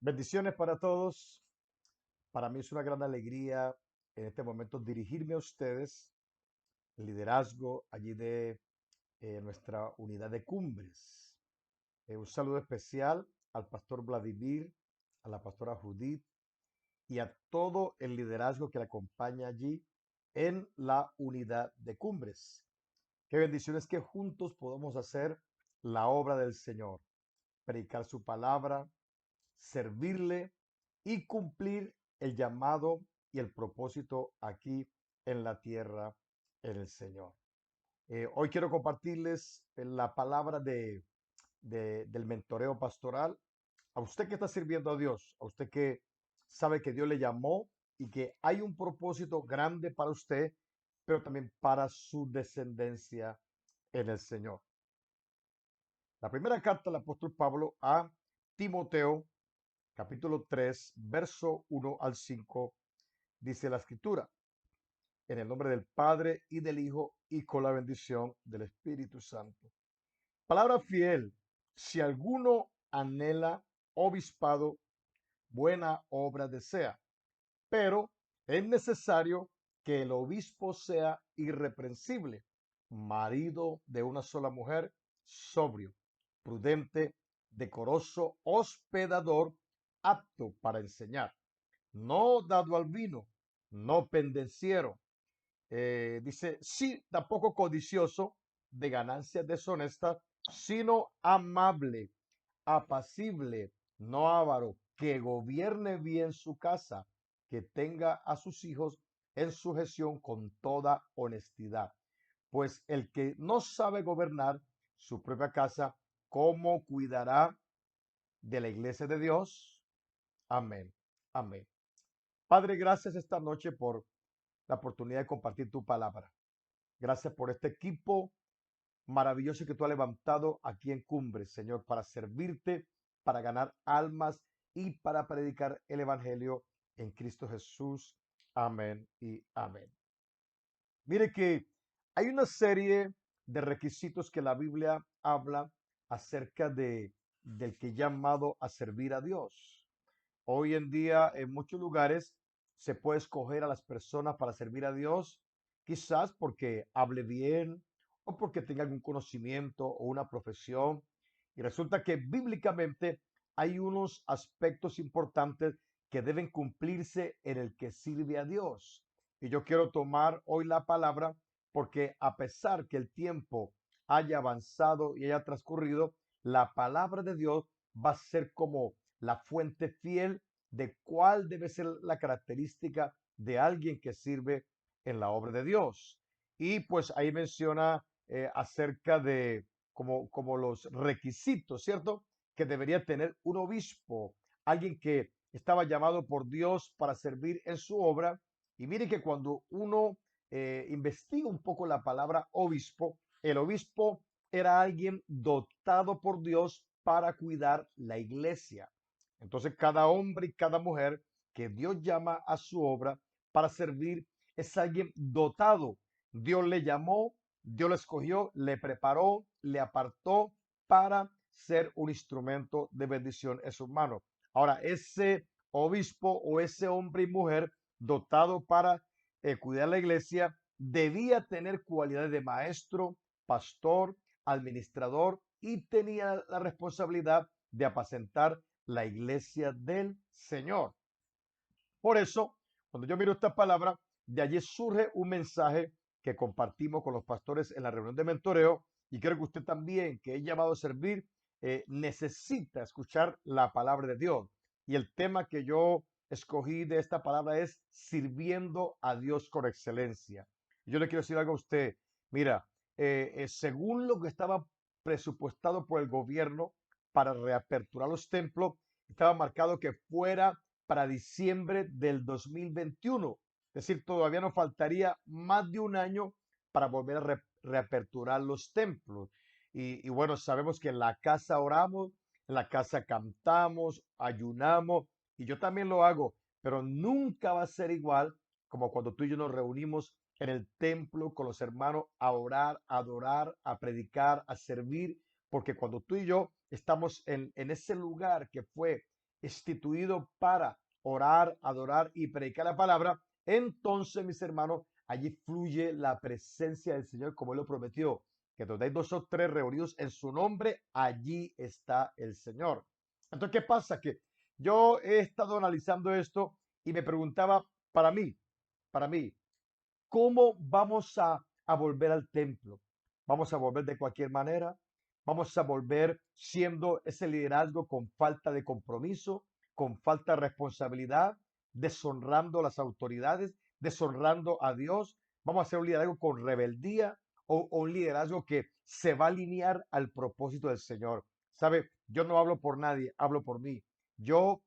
Bendiciones para todos. Para mí es una gran alegría en este momento dirigirme a ustedes, el liderazgo allí de nuestra unidad de cumbres. Un saludo especial al pastor Vladimir, a la pastora Judith y a todo el liderazgo que le acompaña allí en la unidad de cumbres. Qué bendiciones que juntos podamos hacer la obra del Señor, predicar su palabra, servirle y cumplir el llamado y el propósito aquí en la tierra en el Señor. Hoy quiero compartirles la palabra del mentoreo pastoral. A usted que está sirviendo a Dios, a usted que sabe que Dios le llamó y que hay un propósito grande para usted, pero también para su descendencia en el Señor. La primera carta del apóstol Pablo a Timoteo, capítulo 3, verso 1 al 5, dice la escritura: en el nombre del Padre y del Hijo y con la bendición del Espíritu Santo. Palabra fiel: si alguno anhela obispado, buena obra desea, pero es necesario que el obispo sea irreprensible, marido de una sola mujer, sobrio, prudente, decoroso, hospedador, apto para enseñar, no dado al vino, no pendenciero. Dice, sí, tampoco codicioso de ganancias deshonestas, sino amable, apacible, no avaro, que gobierne bien su casa, que tenga a sus hijos en sujeción con toda honestidad. Pues el que no sabe gobernar su propia casa, ¿cómo cuidará de la iglesia de Dios? Amén. Amén. Padre, gracias esta noche por la oportunidad de compartir tu palabra. Gracias por este equipo maravilloso que tú has levantado aquí en Cumbres, Señor, para servirte, para ganar almas y para predicar el Evangelio en Cristo Jesús. Amén y amén. Mire que hay una serie de requisitos que la Biblia habla acerca del que llamado a servir a Dios. Hoy en día, en muchos lugares, se puede escoger a las personas para servir a Dios, quizás porque hable bien o porque tenga algún conocimiento o una profesión. Y resulta que bíblicamente hay unos aspectos importantes que deben cumplirse en el que sirve a Dios. Y yo quiero tomar hoy la palabra porque a pesar que el tiempo haya avanzado y haya transcurrido, la palabra de Dios va a ser como la fuente fiel de cuál debe ser la característica de alguien que sirve en la obra de Dios. Y pues ahí menciona acerca de como los requisitos, ¿cierto? Que debería tener un obispo, alguien que estaba llamado por Dios para servir en su obra. Y mire que cuando uno investiga un poco la palabra obispo, el obispo era alguien dotado por Dios para cuidar la iglesia. Entonces, cada hombre y cada mujer que Dios llama a su obra para servir es alguien dotado. Dios le llamó, Dios lo escogió, le preparó, le apartó para ser un instrumento de bendición en sus manos. Ahora, ese obispo o ese hombre y mujer dotado para cuidar la iglesia debía tener cualidades de maestro, pastor, administrador y tenía la responsabilidad de apacentar la iglesia del Señor. Por eso, cuando yo miro esta palabra, de allí surge un mensaje que compartimos con los pastores en la reunión de mentoreo y creo que usted también, que es llamado a servir, necesita escuchar la palabra de Dios. Y el tema que yo escogí de esta palabra es sirviendo a Dios con excelencia. Yo le quiero decir algo a usted. Mira, según lo que estaba presupuestado por el gobierno para reaperturar los templos, estaba marcado que fuera para diciembre del 2021. Es decir, todavía nos faltaría más de un año para volver a reaperturar los templos. Y bueno, sabemos que en la casa oramos, en la casa cantamos, ayunamos, y yo también lo hago, pero nunca va a ser igual como cuando tú y yo nos reunimos en el templo con los hermanos a orar, a adorar, a predicar, a servir, porque cuando tú y yo estamos en ese lugar que fue instituido para orar, adorar y predicar la palabra, entonces, mis hermanos, allí fluye la presencia del Señor como Él lo prometió, que donde hay dos o tres reunidos en su nombre, allí está el Señor. Entonces, ¿qué pasa? Que yo he estado analizando esto y me preguntaba, para mí, ¿cómo vamos a volver al templo? ¿Vamos a volver de cualquier manera? ¿Vamos a volver siendo ese liderazgo con falta de compromiso, con falta de responsabilidad, deshonrando a las autoridades, deshonrando a Dios? ¿Vamos a hacer un liderazgo con rebeldía o un liderazgo que se va a alinear al propósito del Señor? ¿Sabe? Yo no hablo por nadie, hablo por mí. Yo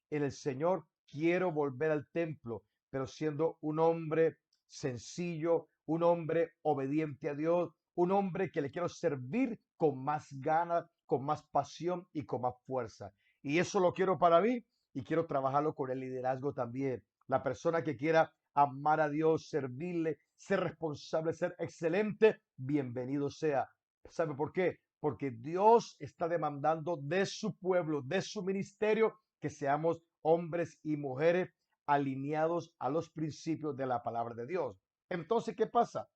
en el Señor quiero volver al templo, pero siendo un hombre sencillo, un hombre obediente a Dios, un hombre que le quiero servir con más ganas, con más pasión y con más fuerza. Y eso lo quiero para mí y quiero trabajarlo con el liderazgo también. La persona que quiera amar a Dios, servirle, ser responsable, ser excelente, bienvenido sea. ¿Sabe por qué? Porque Dios está demandando de su pueblo, de su ministerio, que seamos hombres y mujeres alineados a los principios de la palabra de Dios. Entonces, ¿qué pasa?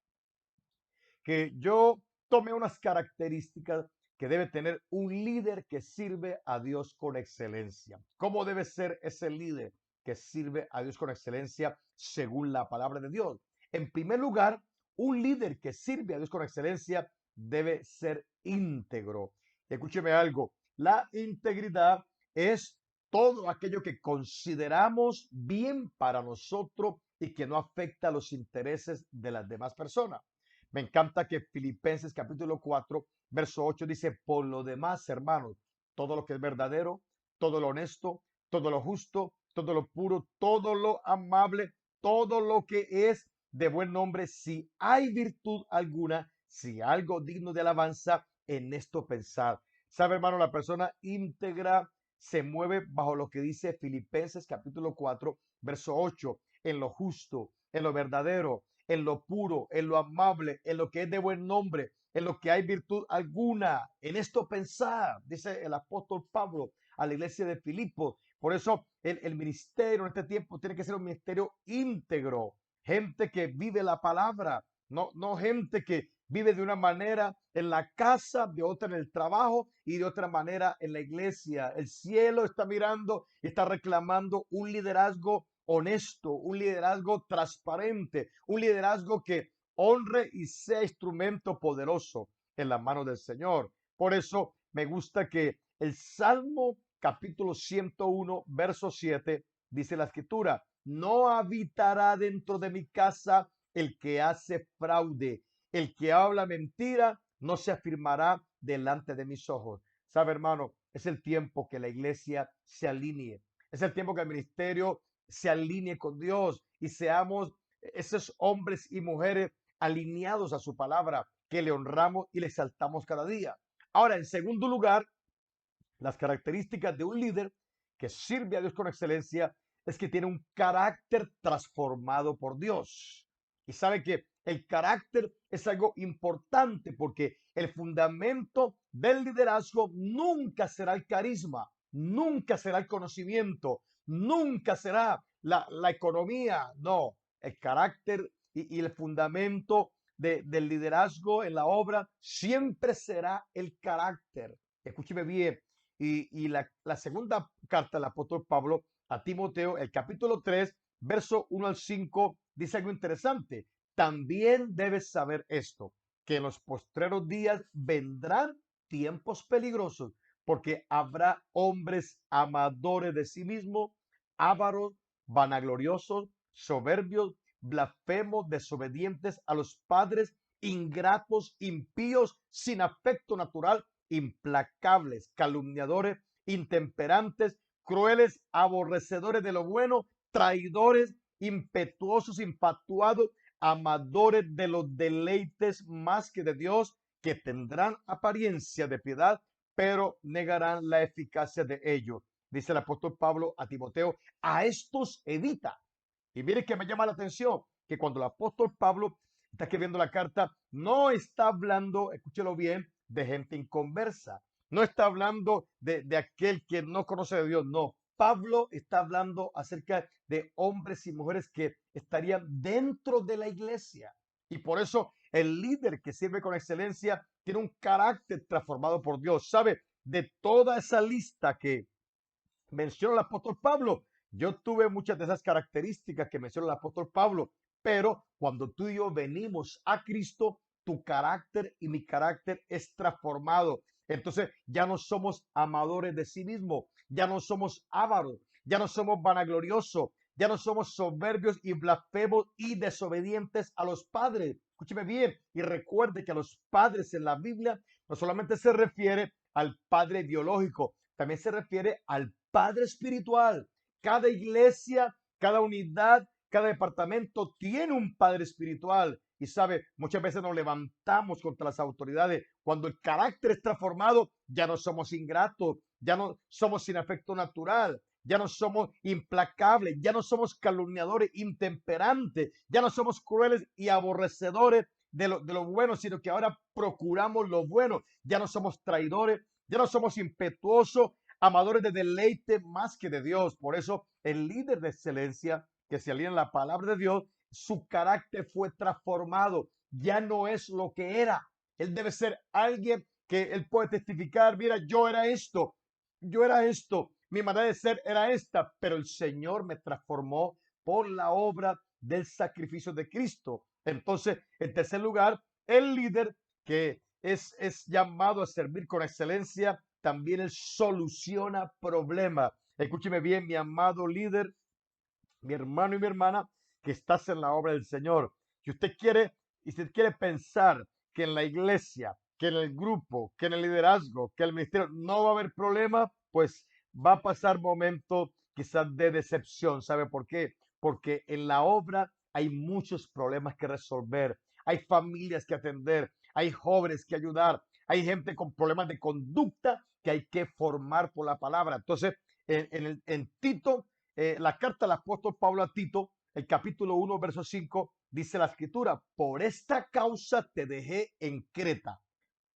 Que yo tomé unas características que debe tener un líder que sirve a Dios con excelencia. ¿Cómo debe ser ese líder que sirve a Dios con excelencia según la palabra de Dios? En primer lugar, un líder que sirve a Dios con excelencia debe ser íntegro. Escúcheme algo, la integridad es todo aquello que consideramos bien para nosotros y que no afecta a los intereses de las demás personas. Me encanta que Filipenses capítulo 4, verso 8 dice, por lo demás, hermanos, todo lo que es verdadero, todo lo honesto, todo lo justo, todo lo puro, todo lo amable, todo lo que es de buen nombre, si hay virtud alguna, si algo digno de alabanza, en esto pensar. ¿Sabe, hermano? La persona íntegra se mueve bajo lo que dice Filipenses capítulo 4, verso 8, en lo justo, en lo verdadero, en lo puro, en lo amable, en lo que es de buen nombre, en lo que hay virtud alguna. En esto pensar, dice el apóstol Pablo a la iglesia de Filipos. Por eso el ministerio en este tiempo tiene que ser un ministerio íntegro, gente que vive la palabra, no gente que vive de una manera en la casa, de otra en el trabajo y de otra manera en la iglesia. El cielo está mirando y está reclamando un liderazgo honesto, un liderazgo transparente, un liderazgo que honre y sea instrumento poderoso en la mano del Señor. Por eso me gusta que el Salmo capítulo 101, verso 7, dice la escritura, no habitará dentro de mi casa el que hace fraude, el que habla mentira, no se afirmará delante de mis ojos. ¿Sabe, hermano? Es el tiempo que la iglesia se alinee. Es el tiempo que el ministerio se alinee con Dios y seamos esos hombres y mujeres alineados a su palabra, que le honramos y le exaltamos cada día. Ahora, en segundo lugar, las características de un líder que sirve a Dios con excelencia es que tiene un carácter transformado por Dios. Y sabe que el carácter es algo importante porque el fundamento del liderazgo nunca será el carisma, nunca será el conocimiento, nunca será la economía. No, el carácter y el fundamento del liderazgo en la obra siempre será el carácter. Escúcheme bien, y la segunda carta del apóstol Pablo a Timoteo, el capítulo 3, verso 1 al 5, dice algo interesante. También debes saber esto, que en los postreros días vendrán tiempos peligrosos, porque habrá hombres amadores de sí mismos, ávaros, vanagloriosos, soberbios, blasfemos, desobedientes a los padres, ingratos, impíos, sin afecto natural, implacables, calumniadores, intemperantes, crueles, aborrecedores de lo bueno, traidores, impetuosos, infatuados, amadores de los deleites más que de Dios, que tendrán apariencia de piedad, pero negarán la eficacia de ellos. Dice el apóstol Pablo a Timoteo, a estos evita. Y mire que me llama la atención que cuando el apóstol Pablo está escribiendo la carta, no está hablando, escúchelo bien, de gente inconversa. No está hablando de aquel que no conoce de Dios, no. Pablo está hablando acerca de hombres y mujeres que estarían dentro de la iglesia. Y por eso el líder que sirve con excelencia tiene un carácter transformado por Dios. ¿Sabe? De toda esa lista que menciona el apóstol Pablo, yo tuve muchas de esas características que menciona el apóstol Pablo, pero cuando tú y yo venimos a Cristo, tu carácter y mi carácter es transformado. Entonces ya no somos amadores de sí mismos, ya no somos ávaros, ya no somos vanagloriosos, ya no somos soberbios y blasfemos y desobedientes a los padres. Escúcheme bien y recuerde que a los padres en la Biblia no solamente se refiere al padre biológico, también se refiere al padre espiritual. Cada iglesia, cada unidad, cada departamento tiene un padre espiritual. Y sabe, muchas veces nos levantamos contra las autoridades. Cuando el carácter es transformado, ya no somos ingratos, ya no somos sin afecto natural, ya no somos implacables, ya no somos calumniadores, intemperantes, ya no somos crueles y aborrecedores de lo bueno, sino que ahora procuramos lo bueno. Ya no somos traidores, ya no somos impetuosos, amadores de deleite más que de Dios. Por eso el líder de excelencia que se alía en la palabra de Dios, su carácter fue transformado. Ya no es lo que era. Él debe ser alguien que él puede testificar, mira, yo era esto, mi manera de ser era esta, pero el Señor me transformó por la obra del sacrificio de Cristo. Entonces, en tercer lugar, el líder que es llamado a servir con excelencia, también él soluciona problemas. Escúcheme bien, mi amado líder, mi hermano y mi hermana, que estás en la obra del Señor. Si usted quiere, y si usted quiere pensar que en la iglesia, que en el grupo, que en el liderazgo, que en el ministerio no va a haber problema, pues va a pasar momentos quizás de decepción. ¿Sabe por qué? Porque en la obra hay muchos problemas que resolver, hay familias que atender, hay jóvenes que ayudar, hay gente con problemas de conducta que hay que formar por la palabra. Entonces, en Tito, la carta del apóstol Pablo a Tito, el capítulo 1, verso 5, dice la escritura, por esta causa te dejé en Creta,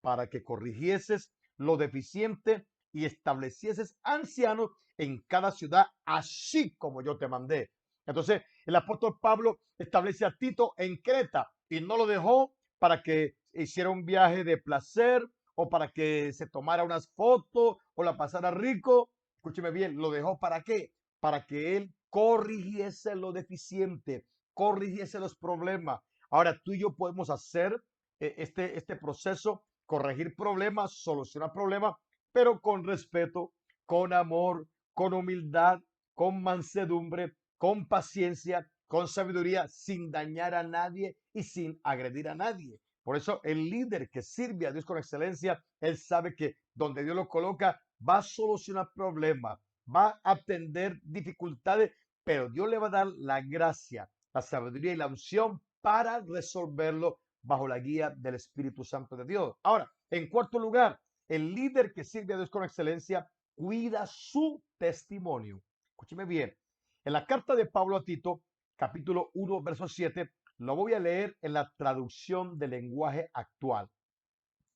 para que corrigieses lo deficiente y establecieses ancianos en cada ciudad, así como yo te mandé. Entonces, el apóstol Pablo establece a Tito en Creta y no lo dejó para que hiciera un viaje de placer o para que se tomara unas fotos o la pasara rico. Escúcheme bien, ¿lo dejó para qué? Para que él corrigiese lo deficiente, corrigiese los problemas. Ahora tú y yo podemos hacer este proceso, corregir problemas, solucionar problemas, pero con respeto, con amor, con humildad, con mansedumbre, con paciencia, con sabiduría, sin dañar a nadie y sin agredir a nadie. Por eso el líder que sirve a Dios con excelencia, él sabe que donde Dios lo coloca, va a solucionar problemas, va a atender dificultades, pero Dios le va a dar la gracia, la sabiduría y la unción para resolverlo bajo la guía del Espíritu Santo de Dios. Ahora, en cuarto lugar, el líder que sirve a Dios con excelencia cuida su testimonio. Escúcheme bien. En la carta de Pablo a Tito, capítulo 1, verso 7, lo voy a leer en la traducción del lenguaje actual.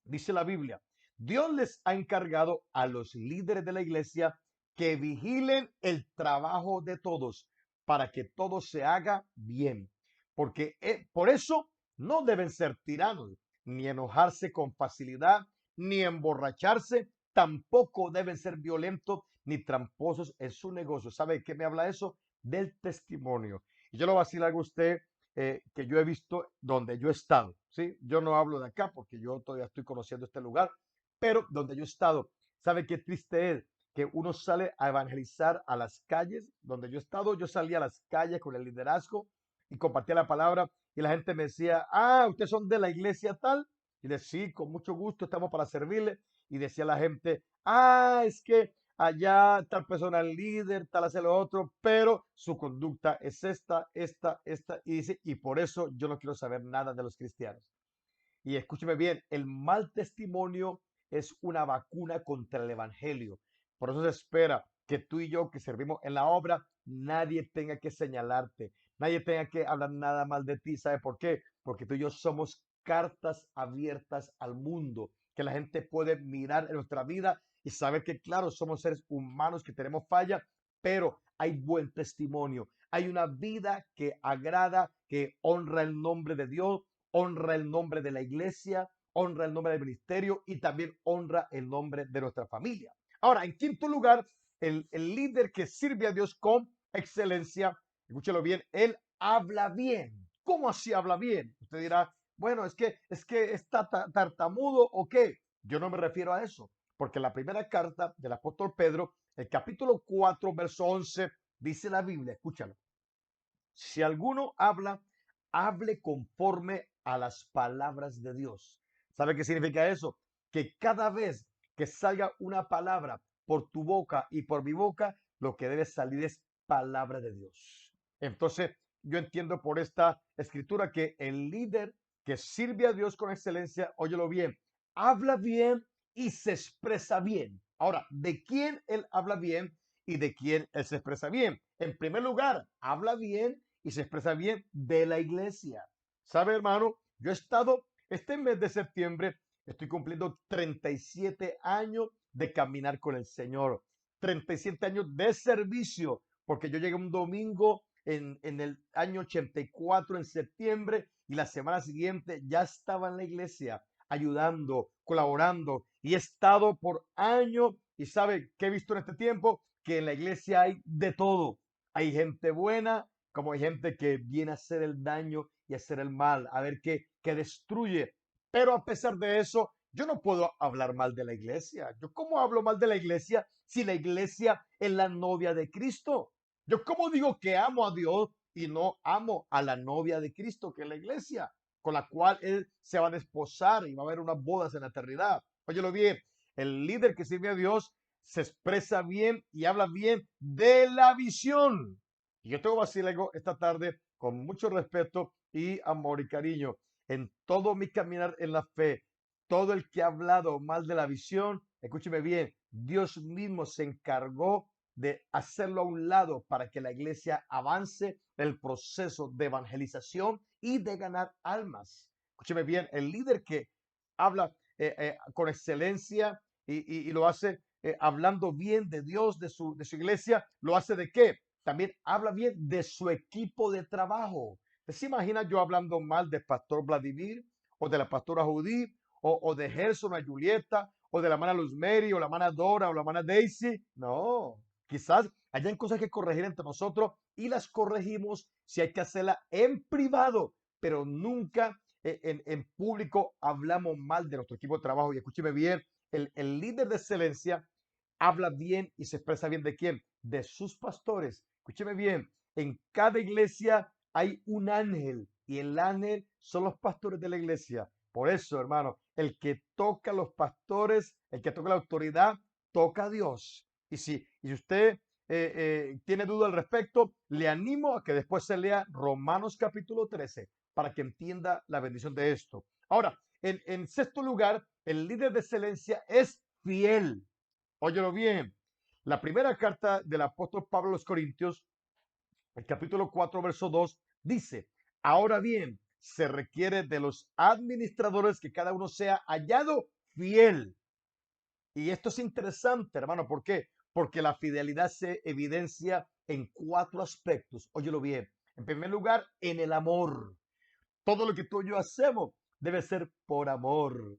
Dice la Biblia, Dios les ha encargado a los líderes de la iglesia que vigilen el trabajo de todos para que todo se haga bien. Porque por eso no deben ser tiranos, ni enojarse con facilidad, ni emborracharse, tampoco deben ser violentos ni tramposos en su negocio. ¿Sabe de qué me habla eso? Del testimonio. Y yo le voy a decir algo a usted que yo he visto donde yo he estado, ¿sí? Yo no hablo de acá porque yo todavía estoy conociendo este lugar, pero donde yo he estado, ¿sabe qué triste es? Que uno sale a evangelizar a las calles, donde yo he estado, yo salía a las calles con el liderazgo y compartía la palabra y la gente me decía, ah, ustedes son de la iglesia tal, y decía, sí, con mucho gusto, estamos para servirle, y decía la gente, ah, es que allá tal persona es líder, tal hace lo otro, pero su conducta es esta, y dice, y por eso yo no quiero saber nada de los cristianos. Y escúcheme bien, el mal testimonio es una vacuna contra el evangelio. Por eso se espera que tú y yo que servimos en la obra, nadie tenga que señalarte, nadie tenga que hablar nada mal de ti. ¿Sabe por qué? Porque tú y yo somos cartas abiertas al mundo, que la gente puede mirar en nuestra vida y saber que, claro, somos seres humanos que tenemos falla, pero hay buen testimonio. Hay una vida que agrada, que honra el nombre de Dios, honra el nombre de la iglesia, honra el nombre del ministerio y también honra el nombre de nuestra familia. Ahora, en quinto lugar, el líder que sirve a Dios con excelencia, escúchelo bien, él habla bien. ¿Cómo así habla bien? Usted dirá, bueno, es que está tartamudo o qué. Yo no me refiero a eso, porque la primera carta del apóstol Pedro, el capítulo 4, verso 11, dice la Biblia, escúchalo. Si alguno habla, hable conforme a las palabras de Dios. ¿Sabe qué significa eso? Que cada vez que salga una palabra por tu boca y por mi boca, lo que debe salir es palabra de Dios. Entonces, yo entiendo por esta escritura que el líder que sirve a Dios con excelencia, óyelo bien, habla bien y se expresa bien. Ahora, ¿de quién él habla bien y de quién él se expresa bien? En primer lugar, habla bien y se expresa bien de la iglesia. ¿Sabe, hermano? Yo he estado, este mes de septiembre, estoy cumpliendo 37 años de caminar con el Señor, 37 años de servicio, porque yo llegué un domingo en el año 84 en septiembre y la semana siguiente ya estaba en la iglesia ayudando, colaborando y he estado por años y sabe qué he visto en este tiempo, que en la iglesia hay de todo. Hay gente buena, como hay gente que viene a hacer el daño y a hacer el mal, a ver qué destruye. Pero a pesar de eso, yo no puedo hablar mal de la iglesia. ¿Yo cómo hablo mal de la iglesia si la iglesia es la novia de Cristo? ¿Yo cómo digo que amo a Dios y no amo a la novia de Cristo, que es la iglesia, con la cual Él se va a desposar y va a haber unas bodas en la eternidad? Óyelo bien, el líder que sirve a Dios se expresa bien y habla bien de la visión. Y yo tengo que decir algo esta tarde con mucho respeto y amor y cariño. En todo mi caminar en la fe, todo el que ha hablado mal de la visión, escúcheme bien, Dios mismo se encargó de hacerlo a un lado para que la iglesia avance el proceso de evangelización y de ganar almas. Escúcheme bien, el líder que habla con excelencia y lo hace hablando bien de Dios, de su iglesia, ¿lo hace de qué? También habla bien de su equipo de trabajo. ¿Se imagina yo hablando mal del pastor Vladimir o de la pastora Judy o de Gerson o Julieta o de la hermana Luz Mary o la hermana Dora o la hermana Daisy? No, quizás hayan cosas que corregir entre nosotros y las corregimos si hay que hacerla en privado, pero nunca en público hablamos mal de nuestro equipo de trabajo. Y escúcheme bien, el líder de excelencia habla bien y se expresa bien de quién, de sus pastores. Escúcheme bien, en cada iglesia hay un ángel y el ángel son los pastores de la iglesia. Por eso, hermano, el que toca a los pastores, el que toca la autoridad, toca a Dios. Y si usted tiene duda al respecto, le animo a que después se lea Romanos capítulo 13 para que entienda la bendición de esto. Ahora, en sexto lugar, el líder de excelencia es fiel. Óyelo bien. La primera carta del apóstol Pablo a los Corintios, el capítulo 4, verso 2, dice, ahora bien, se requiere de los administradores que cada uno sea hallado fiel. Y esto es interesante, hermano. ¿Por qué? Porque la fidelidad se evidencia en cuatro aspectos. Óyelo bien. En primer lugar, en el amor. Todo lo que tú y yo hacemos debe ser por amor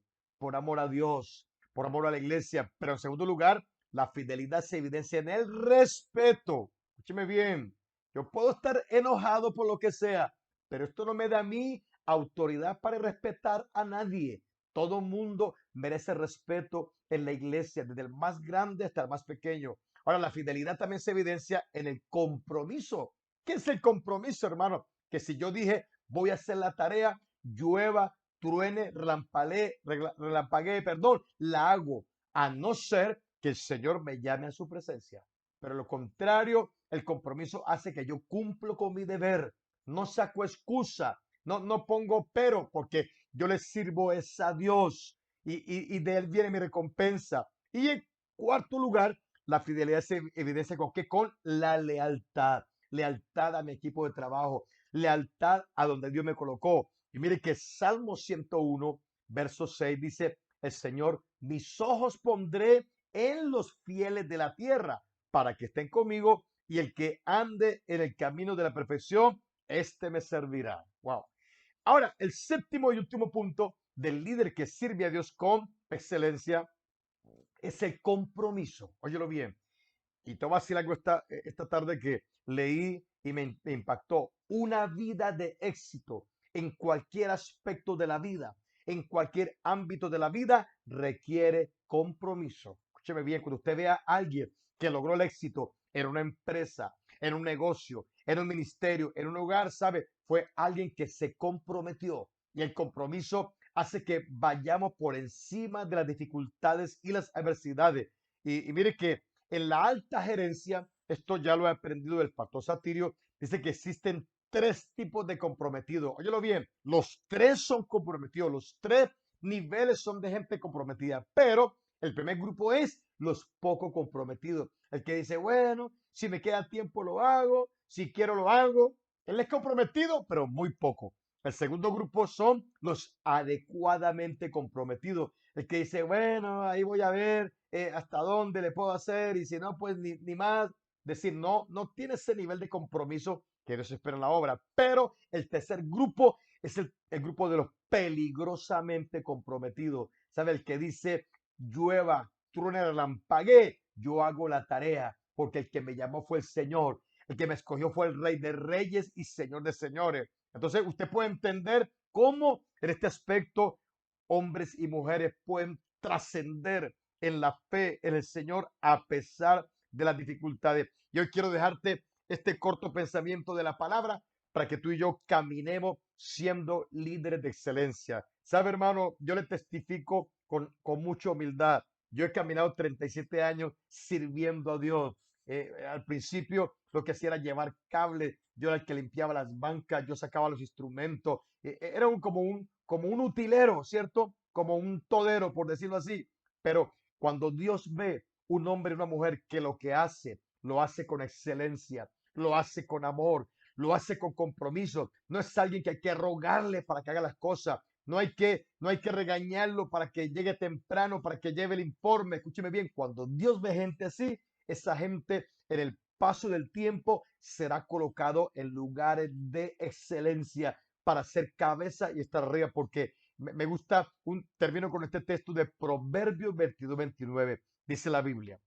a Dios, por amor a la iglesia. Pero en segundo lugar, la fidelidad se evidencia en el respeto. Escúcheme bien, yo puedo estar enojado por lo que sea, pero esto no me da a mí autoridad para respetar a nadie. Todo mundo merece respeto en la iglesia, desde el más grande hasta el más pequeño. Ahora, la fidelidad también se evidencia en el compromiso. ¿Qué es el compromiso, hermano? Que si yo dije, voy a hacer la tarea, llueva, truene, relampaguee, perdón, la hago, a no ser que el Señor me llame a su presencia. Pero lo contrario, el compromiso hace que yo cumplo con mi deber, no saco excusa, no pongo pero, porque yo le sirvo es a Dios y de él viene mi recompensa. Y en cuarto lugar, la fidelidad se evidencia con qué? Con la lealtad. Lealtad a mi equipo de trabajo, lealtad a donde Dios me colocó. Y mire que Salmo 101, verso 6 dice, el Señor, mis ojos pondré en los fieles de la tierra para que estén conmigo y el que ande en el camino de la perfección, este me servirá. Wow. Ahora, el séptimo y último punto del líder que sirve a Dios con excelencia es el compromiso. Óyelo bien. Y te voy a decir algo esta tarde que leí y me impactó. Una vida de éxito en cualquier aspecto de la vida, en cualquier ámbito de la vida, requiere compromiso. Escúcheme bien, cuando usted vea a alguien que logró el éxito en una empresa, en un negocio, en un ministerio, en un hogar, ¿sabe? Fue alguien que se comprometió. Y el compromiso hace que vayamos por encima de las dificultades y las adversidades. Y mire que en la alta gerencia, esto ya lo he aprendido del pastor Satirio, dice que existen tres tipos de comprometidos. Óyelo bien, los tres son comprometidos, los tres niveles son de gente comprometida, pero el primer grupo es los poco comprometidos. El que dice, bueno, si me queda tiempo lo hago, si quiero lo hago. Él es comprometido, pero muy poco. El segundo grupo son los adecuadamente comprometidos. El que dice, bueno, ahí voy a ver hasta dónde le puedo hacer y si no, pues ni más. Decir, no, no tiene ese nivel de compromiso que Dios espera en la obra. Pero el tercer grupo es el grupo de los peligrosamente comprometidos. ¿Sabe? El que dice, llueva, truene, relampaguee, yo hago la tarea, porque el que me llamó fue el Señor. El que me escogió fue el Rey de Reyes y Señor de Señores. Entonces, usted puede entender cómo en este aspecto hombres y mujeres pueden trascender en la fe en el Señor a pesar de las dificultades. Y hoy quiero dejarte este corto pensamiento de la palabra para que tú y yo caminemos siendo líderes de excelencia. ¿Sabe, hermano? Yo le testifico con mucha humildad. Yo he caminado 37 años sirviendo a Dios. Al principio lo que hacía era llevar cables, yo era el que limpiaba las bancas, yo sacaba los instrumentos, era como un utilero, ¿cierto? Como un todero, por decirlo así. Pero cuando Dios ve un hombre y una mujer que lo que hace, lo hace con excelencia, lo hace con amor, lo hace con compromiso, no es alguien que hay que rogarle para que haga las cosas, no hay que regañarlo para que llegue temprano, para que lleve el informe. Escúcheme bien, cuando Dios ve gente así, esa gente en el paso del tiempo será colocado en lugares de excelencia para ser cabeza y estar arriba, porque me gusta, termino con este texto de Proverbios 22-29, dice la Biblia.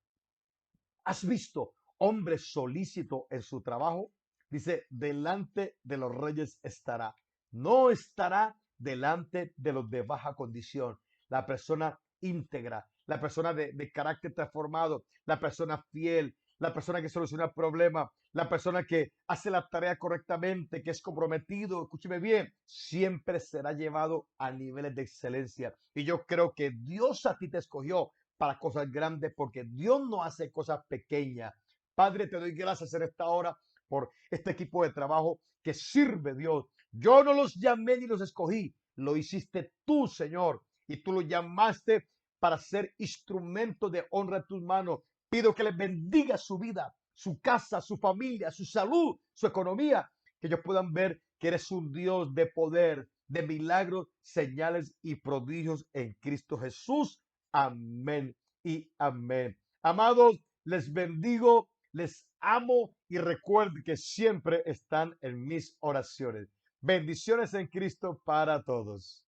¿Has visto hombre solícito en su trabajo? Dice, delante de los reyes estará. No estará delante de los de baja condición. La persona íntegra, la persona de carácter transformado, la persona fiel, la persona que soluciona problemas, la persona que hace la tarea correctamente, que es comprometido, escúcheme bien, siempre será llevado a niveles de excelencia. Y yo creo que Dios a ti te escogió para cosas grandes, porque Dios no hace cosas pequeñas. Padre, te doy gracias en esta hora por este equipo de trabajo que sirve Dios. Yo no los llamé ni los escogí, lo hiciste tú, Señor, y tú lo llamaste para ser instrumento de honra en tus manos. Pido que les bendiga su vida, su casa, su familia, su salud, su economía, que ellos puedan ver que eres un Dios de poder, de milagros, señales y prodigios en Cristo Jesús. Amén y amén. Amados, les bendigo, les amo y recuerden que siempre están en mis oraciones. Bendiciones en Cristo para todos.